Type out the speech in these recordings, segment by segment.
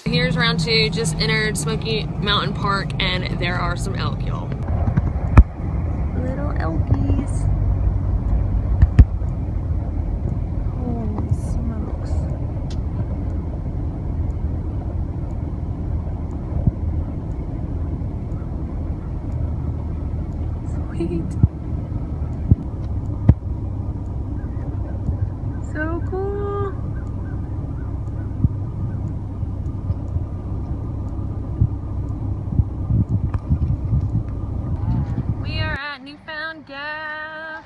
Here's round two, just entered Smoky Mountain Park, and there are some elk, y'all. Little elkies. Holy smokes. Sweet. So cool. We are at Newfound Gap.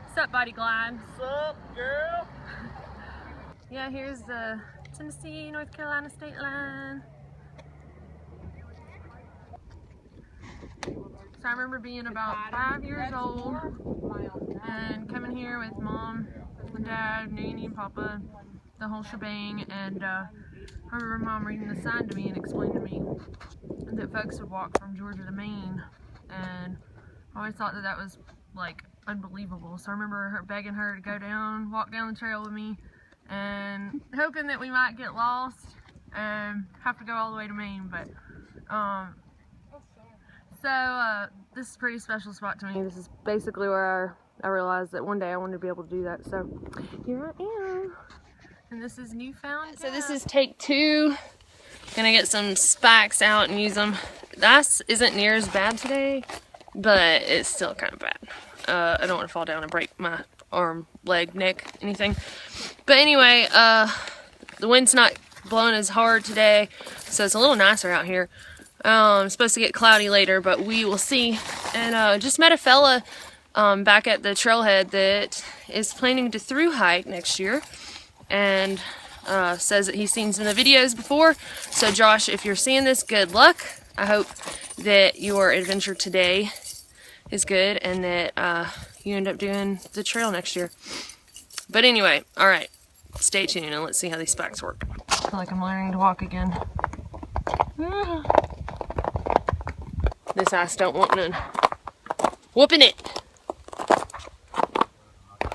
What's up, Body Glide? What's up, girl? Yeah, here's the Tennessee, North Carolina state line. So I remember being about 5 years old and coming here with Mom, and Dad, Nanny, and Papa, the whole shebang, and I remember Mom reading the sign to me and explaining to me that folks would walk from Georgia to Maine, and I always thought that that was like unbelievable. So I remember her begging her to go down, walk down the trail with me, and hoping that we might get lost and have to go all the way to Maine. But this is a pretty special spot to me. This is basically where I realized that one day I wanted to be able to do that. So here I am. And this is Newfound Gap. So this is take two. Gonna get some spikes out and use them. This isn't near as bad today, but it's still kind of bad. I don't want to fall down and break my arm, leg, neck, anything. But anyway, the wind's not blowing as hard today, so it's a little nicer out here. It's supposed to get cloudy later, but we will see. And just met a fella back at the trailhead that is planning to through hike next year, and says that he's seen some of the videos before. So Josh, if you're seeing this, good luck. I hope that your adventure today is good and that you end up doing the trail next year. But anyway, all right, stay tuned and let's see how these spikes work. I feel like I'm learning to walk again. This ass don't want none. Whooping it.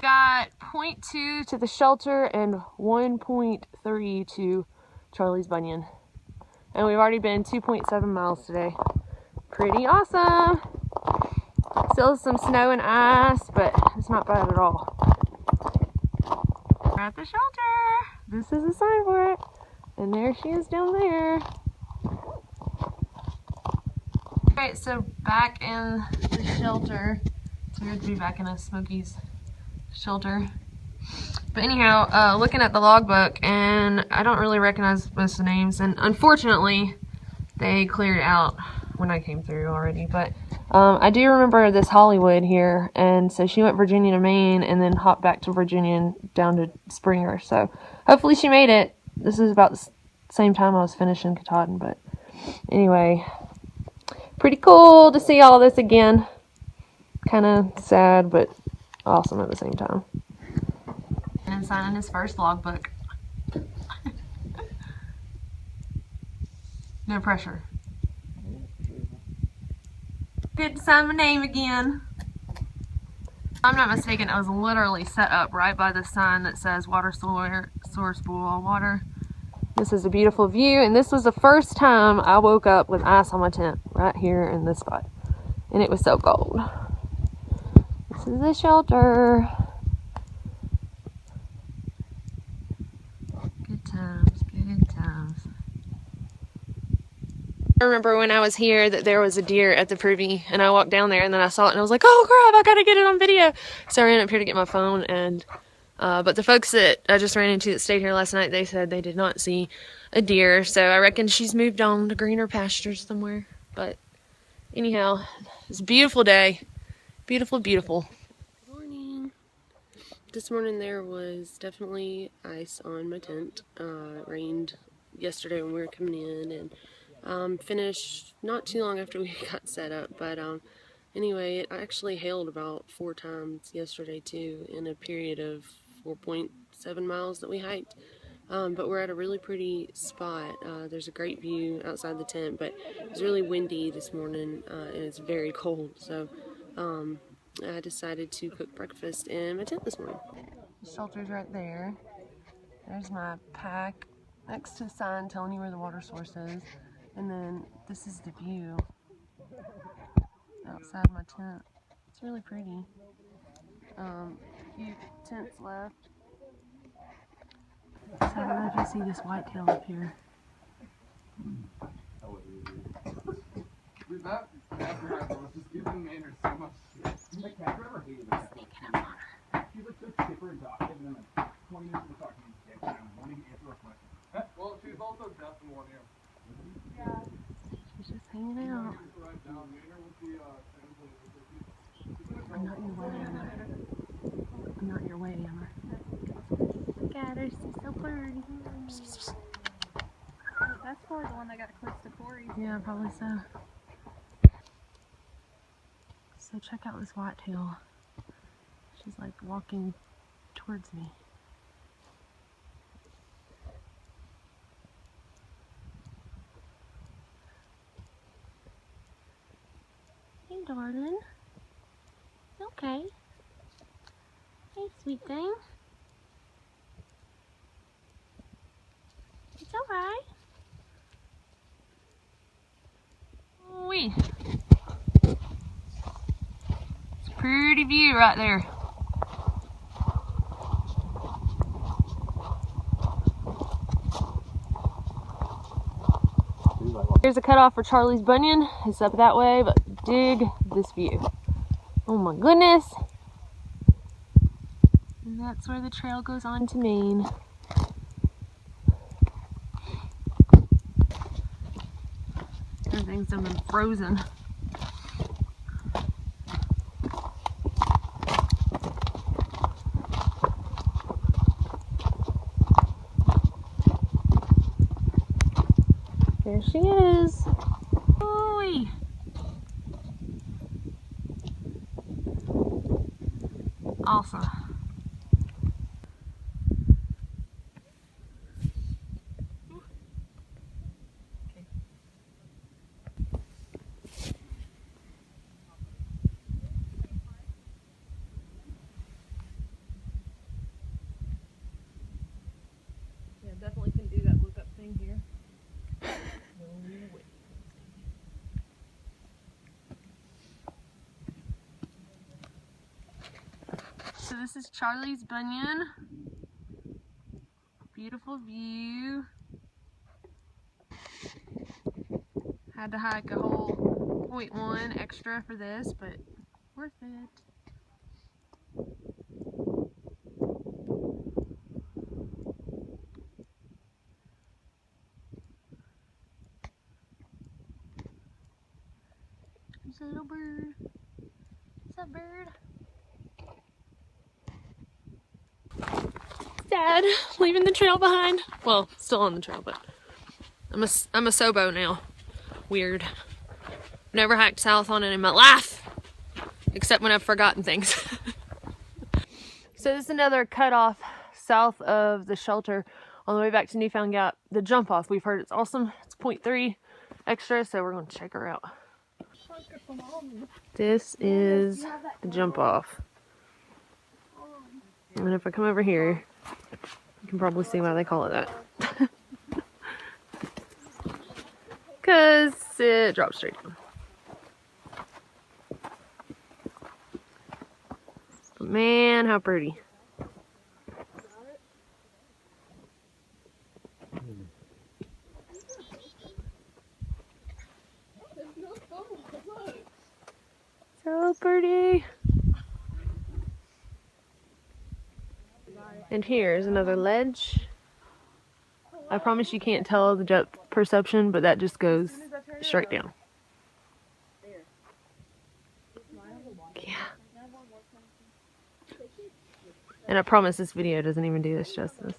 Got 0.2 to the shelter and 1.3 to Charlie's Bunion. And we've already been 2.7 miles today. Pretty awesome. Still some snow and ice, but it's not bad at all. We're at the shelter. This is the sign for it. And there she is down there. Alright, so back in the shelter. It's weird to be back in a Smokies shelter. But anyhow, looking at the logbook, and I don't really recognize most of the names, and unfortunately they cleared out when I came through already. But I do remember this Hollywood here, and so she went Virginia to Maine and then hopped back to Virginia and down to Springer. So hopefully she made it. This is about the same time I was finishing Katahdin, but anyway, pretty cool to see all this again. Kind of sad, but awesome at the same time. And signing his first logbook. No pressure. Good to sign my name again. If I'm not mistaken, it was literally set up right by the sign that says water source boil water. This is a beautiful view, and this was the first time I woke up with ice on my tent right here in this spot. And it was so cold. This is the shelter. Good times, good times. I remember when I was here that there was a deer at the privy, and I walked down there and then I saw it and I was like, oh crap, I gotta get it on video. So I ran up here to get my phone, and but the folks that I just ran into that stayed here last night, they said they did not see a deer, so I reckon she's moved on to greener pastures somewhere. But anyhow, it's a beautiful day. Beautiful, beautiful. Good morning. This morning there was definitely ice on my tent. It rained yesterday when we were coming in, and finished not too long after we got set up. But anyway, it actually hailed about 4 times yesterday too, in a period of 4.7 miles that we hiked. But we're at a really pretty spot. There's a great view outside the tent, but it's really windy this morning, and it's very cold. So I decided to cook breakfast in my tent this morning. The shelter's right there. There's my pack next to the sign telling you where the water source is. And then this is the view outside my tent. It's really pretty. A few tents left. So I don't know if you see this whitetail up here. She's just hanging out. I'm not in your way, Emma. I'm not in your way, Emma. Look at her, she's so pretty. That's probably the one that got close to Corey. Yeah, probably so. So check out this whitetail. She's like walking towards me. Hey, darling. Okay. Hey, sweet thing. It's alright. Wee. It's a pretty view right there. Here's a cutoff for Charlie's Bunion. It's up that way, but dig this view. Oh my goodness. And that's where the trail goes on to Maine. Everything's done been frozen. There she is. Ooh-wee. Awesome. Yeah, definitely can do that look up thing here. So this is Charlie's Bunion. Beautiful view. Had to hike a whole 0.1 extra for this, but worth it. There's a little bird. What's up, bird? Dad, leaving the trail behind. Well, still on the trail, but I'm a Sobo now. Weird. Never hiked south on it in my life, except when I've forgotten things. So this is another cutoff south of the shelter on the way back to Newfound Gap. The jump off, we've heard it's awesome. It's 0.3 extra, so we're going to check her out. This is the jump off. And if I come over here, you can probably see why they call it that. Because it drops straight down. But man, how pretty. So pretty. And here's another ledge. I promise you can't tell the depth perception, but that just goes straight down. Yeah. And I promise this video doesn't even do this justice.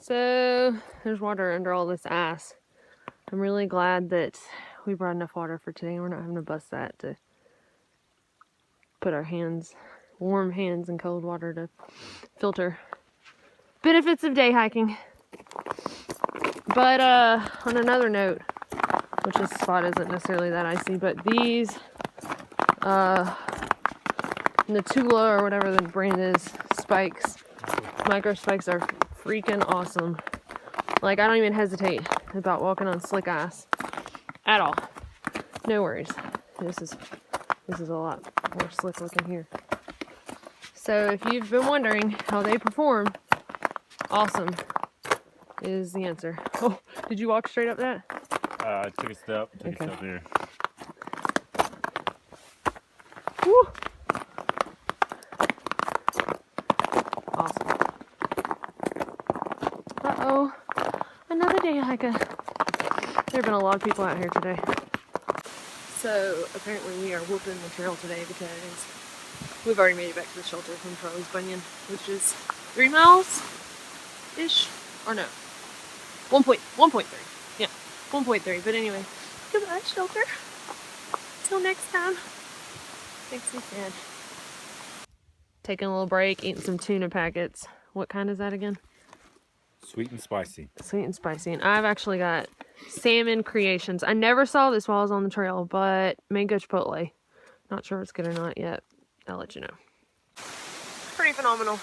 So there's water under all this ice. I'm really glad that we brought enough water for today. We're not having to bust that to put our hands, warm hands in cold water to filter. Benefits of day hiking. But on another note, which this spot isn't necessarily that icy, but these Natula or whatever the brand is, spikes, micro spikes are freaking awesome. Like, I don't even hesitate about walking on slick ice at all. No worries. This is a lot more slick looking here. So if you've been wondering how they perform, awesome is the answer. Oh, did you walk straight up that? I took a step there. Woo. Awesome. Uh-oh. Another day hiker. There have been a lot of people out here today. So apparently we are whooping the trail today because we've already made it back to the shelter from Charlie's Bunion, which is 3 miles-ish, or no, 1.3. Yeah, 1.3. But anyway, goodbye shelter. Till next time. Makes me sad. Taking a little break, eating some tuna packets. What kind is that again? Sweet and spicy. Sweet and spicy. And I've actually got salmon creations. I never saw this while I was on the trail, but mango chipotle. Not sure if it's good or not yet. I'll let you know. Pretty phenomenal.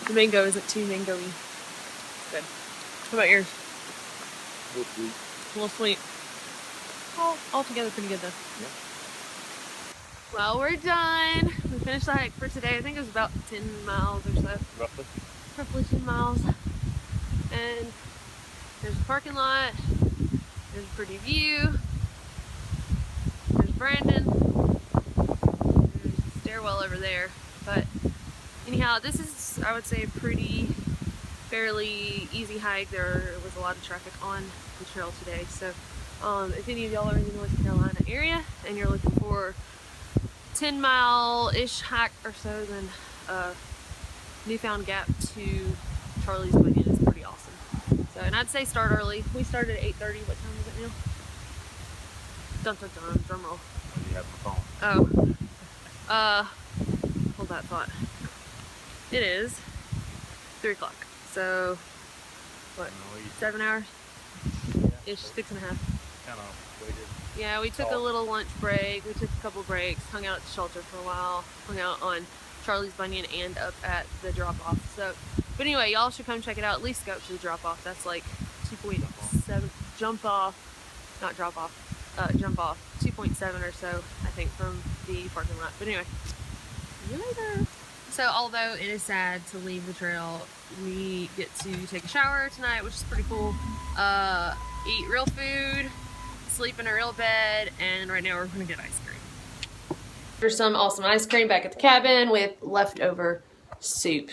The mango isn't too mango-y. It's good. How about yours? A little sweet. A little sweet. All together pretty good though. Yeah. Well, we're done. We finished the hike for today. I think it was about 10 miles or so. Roughly. Roughly 10 miles. And there's a parking lot. There's a pretty view. There's Brandon. There's a stairwell over there. But anyhow, this is, I would say, a fairly easy hike. There was a lot of traffic on the trail today. So if any of y'all are in the North Carolina area and you're looking for 10-mile-ish hike or so, then Newfound Gap to Charlie's Bunion is pretty awesome. So, and I'd say start early. We started at 8:30. What time is it now? Dun dun dun, drum roll. What do you have on the phone? Oh. Hold that thought. It is 3 o'clock. So, what, 7 hours? Ish, 6.5. Kind of waited. Yeah, we took a little lunch break. We took a couple breaks, hung out at the shelter for a while, hung out on Charlie's Bunion and up at the drop-off. So, but anyway, y'all should come check it out. At least go up to the drop-off. That's like 2.7 jump off, not drop off, jump off 2.7 or so, I think, from the parking lot. But anyway, see you later. So although it is sad to leave the trail, we get to take a shower tonight, which is pretty cool. Eat real food, sleep in a real bed, and right now we're gonna get ice cream. There's some awesome ice cream back at the cabin with leftover soup.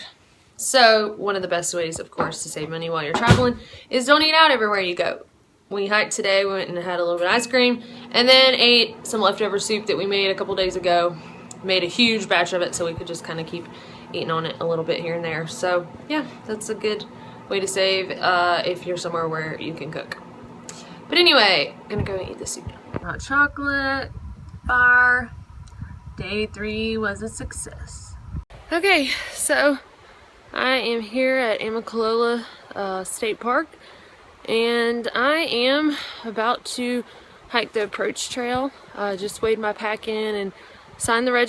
So one of the best ways, of course, to save money while you're traveling is don't eat out everywhere you go. We hiked today, we went and had a little bit of ice cream, and then ate some leftover soup that we made a couple days ago. Made a huge batch of it so we could just kind of keep eating on it a little bit here and there. So yeah, that's a good way to save if you're somewhere where you can cook. But anyway, I'm gonna go and eat this soup. Hot chocolate, fire. Day 3 was a success. Okay, so I am here at Amicalola State Park, and I am about to hike the approach trail. Just weighed my pack in and signed the register.